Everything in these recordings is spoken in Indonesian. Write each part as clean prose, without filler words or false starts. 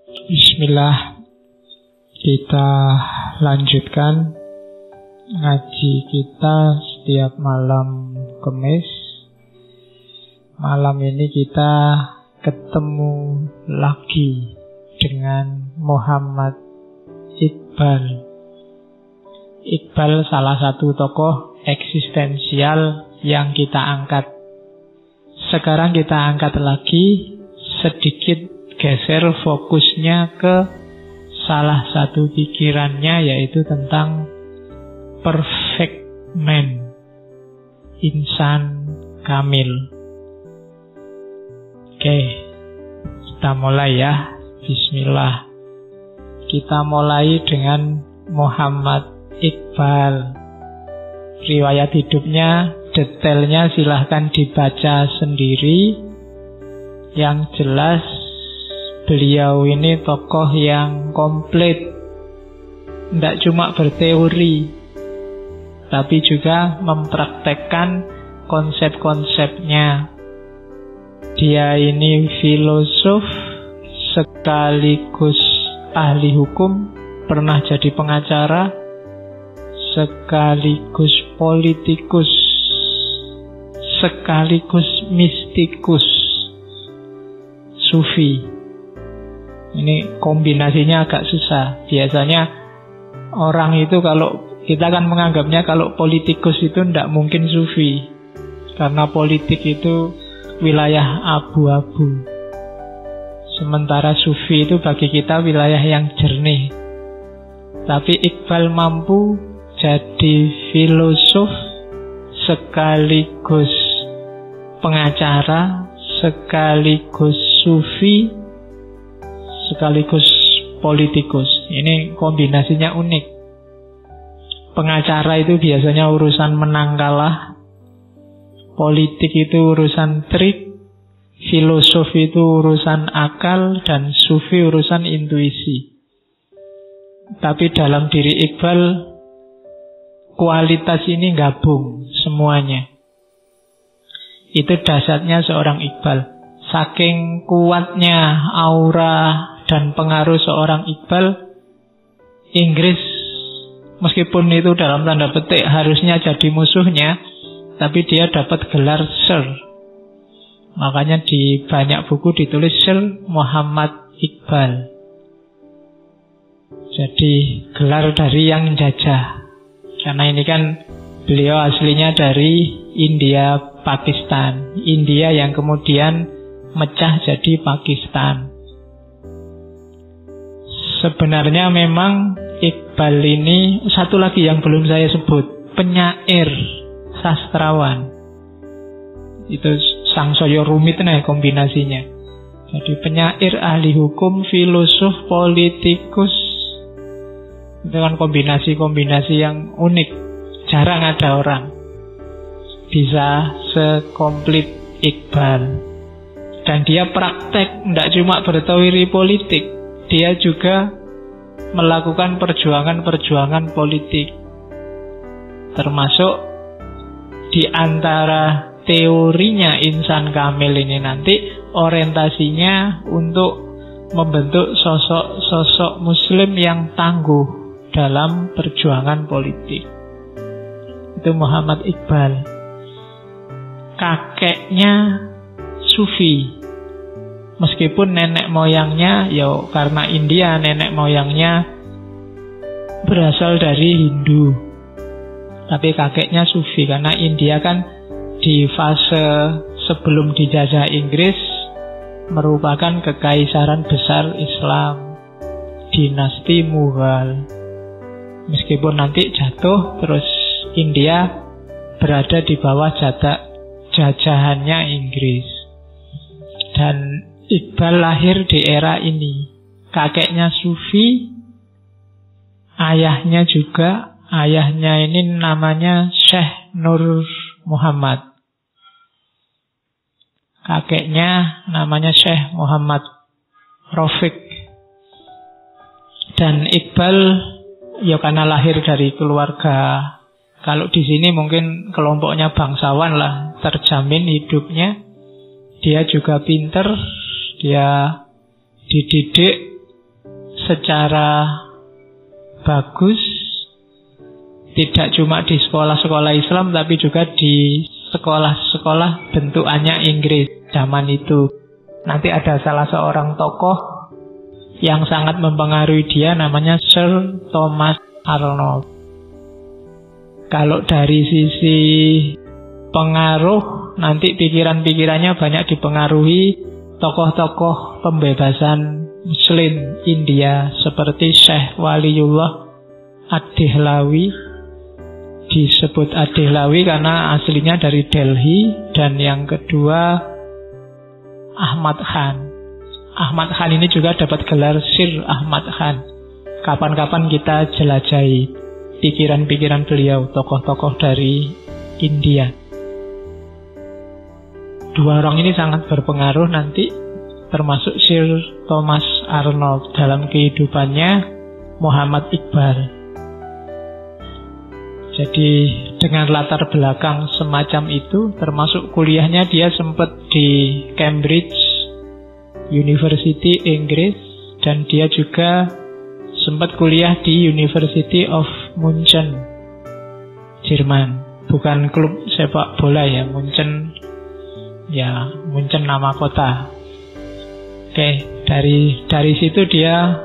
Bismillah, kita lanjutkan ngaji kita setiap malam Kamis. Malam ini kita ketemu lagi dengan Muhammad Iqbal. Iqbal salah satu tokoh eksistensial yang kita angkat. Sekarang kita angkat lagi, sedikit geser fokusnya ke salah satu pikirannya, yaitu tentang perfect man, insan kamil. Oke, kita mulai ya. Bismillah. Kita mulai dengan Muhammad Iqbal. Riwayat hidupnya, detailnya silahkan dibaca sendiri. Yang jelas beliau ini tokoh yang komplit. Tidak cuma berteori, tapi juga mempraktekkan konsep-konsepnya. Dia ini filosof sekaligus ahli hukum, pernah jadi pengacara, sekaligus politikus, sekaligus mistikus, sufi. Ini kombinasinya agak susah. Biasanya orang itu kalau kita kan menganggapnya kalau politikus itu tidak mungkin sufi, karena politik itu wilayah abu-abu. Sementara sufi itu bagi kita wilayah yang jernih. Tapi Iqbal mampu jadi filosof sekaligus pengacara, sekaligus sufi, sekaligus politikus. Ini kombinasinya unik. Pengacara itu biasanya urusan menang kalah, politik itu urusan trik, filosof itu urusan akal, dan sufi urusan intuisi. Tapi dalam diri Iqbal, kualitas ini gabung semuanya. Itu dasarnya seorang Iqbal. Saking kuatnya aura dan pengaruh seorang Iqbal, Inggris meskipun itu dalam tanda petik harusnya jadi musuhnya, tapi dia dapat gelar Sir. Makanya di banyak buku ditulis Sir Muhammad Iqbal. Jadi gelar dari yang jajah. Karena ini kan beliau aslinya dari India, Pakistan. India yang kemudian mecah jadi Pakistan. Sebenarnya memang Iqbal ini, satu lagi yang belum saya sebut, penyair, sastrawan. Itu sangsaya rumit nih kombinasinya. Jadi penyair, ahli hukum, filosof, politikus. Itu kan kombinasi-kombinasi yang unik. Jarang ada orang bisa sekomplit Iqbal. Dan dia praktek, tidak cuma berteori politik, dia juga melakukan perjuangan-perjuangan politik. Termasuk di antara teorinya insan kamil ini nanti orientasinya untuk membentuk sosok-sosok muslim yang tangguh dalam perjuangan politik. Itu Muhammad Iqbal. Kakeknya sufi. Meskipun nenek moyangnya, ya karena India, nenek moyangnya berasal dari Hindu. Tapi kakeknya sufi, karena India kan di fase sebelum dijajah Inggris merupakan kekaisaran besar Islam, dinasti Mughal. Meskipun nanti jatuh, terus India berada di bawah jajahannya Inggris. Dan Iqbal lahir di era ini. Kakeknya sufi, ayahnya juga. Ayahnya ini namanya Syekh Nur Muhammad. Kakeknya namanya Syekh Muhammad Rafiq. Dan Iqbal ya karena lahir dari keluarga, kalau di sini mungkin kelompoknya bangsawan lah, terjamin hidupnya. Dia juga pinter, dia dididik secara bagus, tidak cuma di sekolah-sekolah Islam, tapi juga di sekolah-sekolah bentukannya Inggris zaman itu. Nanti ada salah seorang tokoh yang sangat mempengaruhi dia, namanya Sir Thomas Arnold. Kalau dari sisi pengaruh, nanti pikiran-pikirannya banyak dipengaruhi tokoh-tokoh pembebasan Muslim India seperti Syekh Waliullah Ad-Dehlawi. Disebut Ad-Dehlawi karena aslinya dari Delhi. Dan yang kedua Ahmad Khan. Ahmad Khan ini juga dapat gelar Sir Ahmad Khan. Kapan-kapan kita jelajahi pikiran-pikiran beliau, tokoh-tokoh dari India. Dua orang ini sangat berpengaruh nanti, termasuk Sir Thomas Arnold dalam kehidupannya Muhammad Iqbal. Jadi dengan latar belakang semacam itu, termasuk kuliahnya dia sempat di Cambridge University Inggris, dan dia juga sempat kuliah di University of München Jerman. Bukan klub sepak bola ya, München ya, München nama kota. Oke, dari situ dia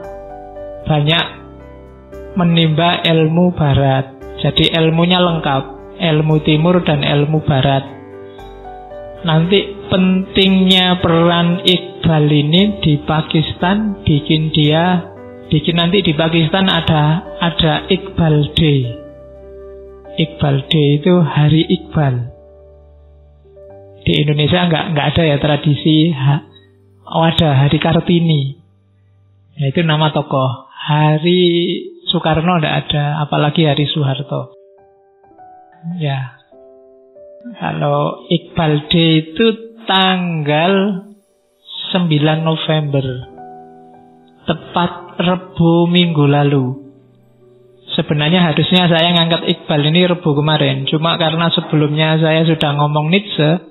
banyak menimba ilmu barat. Jadi ilmunya lengkap, ilmu timur dan ilmu barat. Nanti pentingnya peran Iqbal ini di Pakistan bikin nanti di Pakistan ada Iqbal Day. Iqbal Day itu Hari Iqbal. Di Indonesia nggak ada ya tradisi. Ada Hari Kartini. Ya, itu nama tokoh. Hari Soekarno nggak ada, apalagi Hari Soeharto. Ya. Kalau Iqbal Day itu tanggal 9 November. Tepat Rebu minggu lalu. Sebenarnya harusnya saya ngangkat Iqbal ini Rebu kemarin. Cuma karena sebelumnya saya sudah ngomong Nietzsche.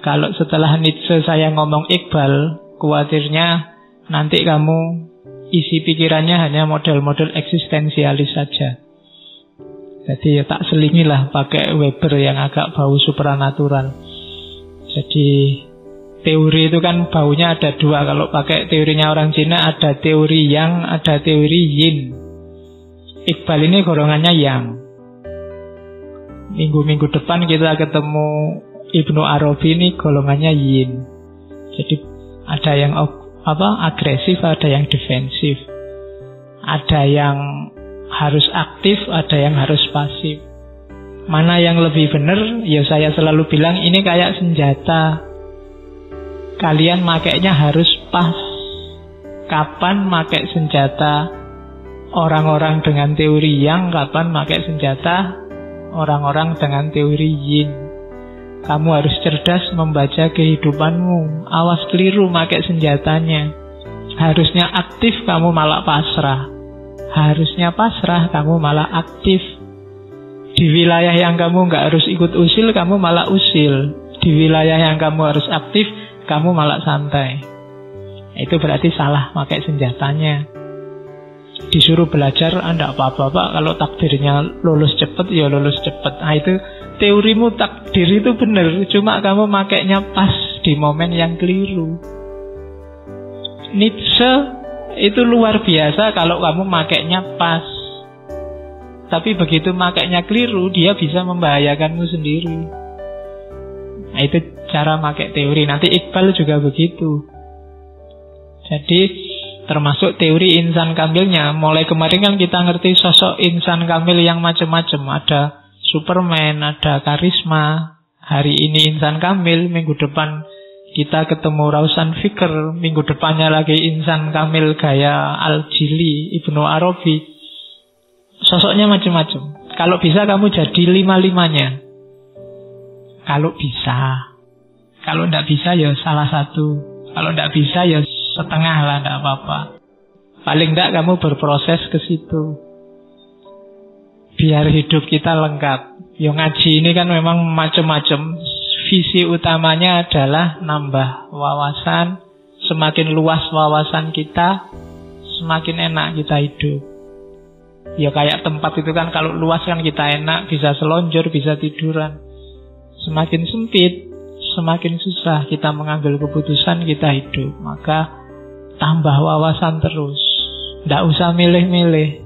Kalau setelah Nietzsche saya ngomong Iqbal, khawatirnya nanti kamu isi pikirannya hanya model-model eksistensialis saja. Jadi ya tak selingilah pakai Weber yang agak bau supranatural. Jadi teori itu kan baunya ada dua. Kalau pakai teorinya orang Cina ada teori yang, ada teori yin. Iqbal ini golongannya yang. Minggu-minggu depan kita ketemu Ibnu Arabi, ini golongannya yin. Jadi ada yang agresif, ada yang defensif. Ada yang harus aktif, ada yang harus pasif. Mana yang lebih benar? Ya saya selalu bilang ini kayak senjata. Kalian makainya harus pas. Kapan pakai senjata orang-orang dengan teori yang, kapan pakai senjata orang-orang dengan teori yin. Kamu harus cerdas membaca kehidupanmu. Awas keliru pakai senjatanya. Harusnya aktif, kamu malah pasrah. Harusnya pasrah, kamu malah aktif. Di wilayah yang kamu nggak harus ikut usil, kamu malah usil. Di wilayah yang kamu harus aktif, kamu malah santai. Itu berarti salah pakai senjatanya. Disuruh belajar, enggak apa-apa Pak, kalau takdirnya lulus cepet, ya lulus cepet. Nah itu teorimu takdir itu benar, cuma kamu makainya pas di momen yang keliru. Nietzsche itu luar biasa kalau kamu makainya pas. Tapi begitu makainya keliru, dia bisa membahayakanmu sendiri. Nah itu cara pakai teori. Nanti Iqbal juga begitu. Jadi termasuk teori insan kamilnya. Mulai kemarin kan kita ngerti sosok insan kamil yang macam-macam. Ada Superman, ada karisma. Hari ini insan kamil, minggu depan kita ketemu Rausan Fikr, minggu depannya lagi insan kamil gaya Al-Jili, Ibnu Arabi. Sosoknya macam-macam. Kalau bisa kamu jadi lima-limanya. Kalau bisa. Kalau tidak bisa ya salah satu. Kalau tidak bisa ya setengah lah, tidak apa-apa. Paling tidak kamu berproses ke situ. Biar hidup kita lengkap. Yang ngaji ini kan memang macam-macam. Visi utamanya adalah nambah wawasan. Semakin luas wawasan kita, semakin enak kita hidup. Ya kayak tempat itu kan, kalau luas kan kita enak, bisa selonjor, bisa tiduran. Semakin sempit, semakin susah kita mengambil keputusan, kita hidup. Maka tambah wawasan terus, tidak usah milih-milih.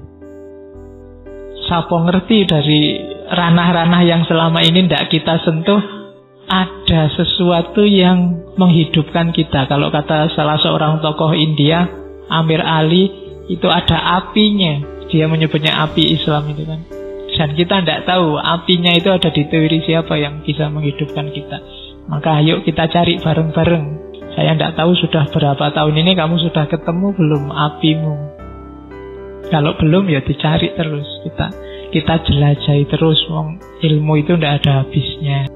Siapa ngerti dari ranah-ranah yang selama ini tidak kita sentuh, ada sesuatu yang menghidupkan kita. Kalau kata salah seorang tokoh India, Amir Ali, itu ada apinya. Dia menyebutnya api Islam itu kan. Dan kita tidak tahu apinya itu ada di teori siapa yang bisa menghidupkan kita. Maka ayo kita cari bareng-bareng. Saya tidak tahu sudah berapa tahun ini kamu sudah ketemu belum apimu. Kalau belum ya dicari terus. Kita jelajahi terus. Ilmu itu tidak ada habisnya.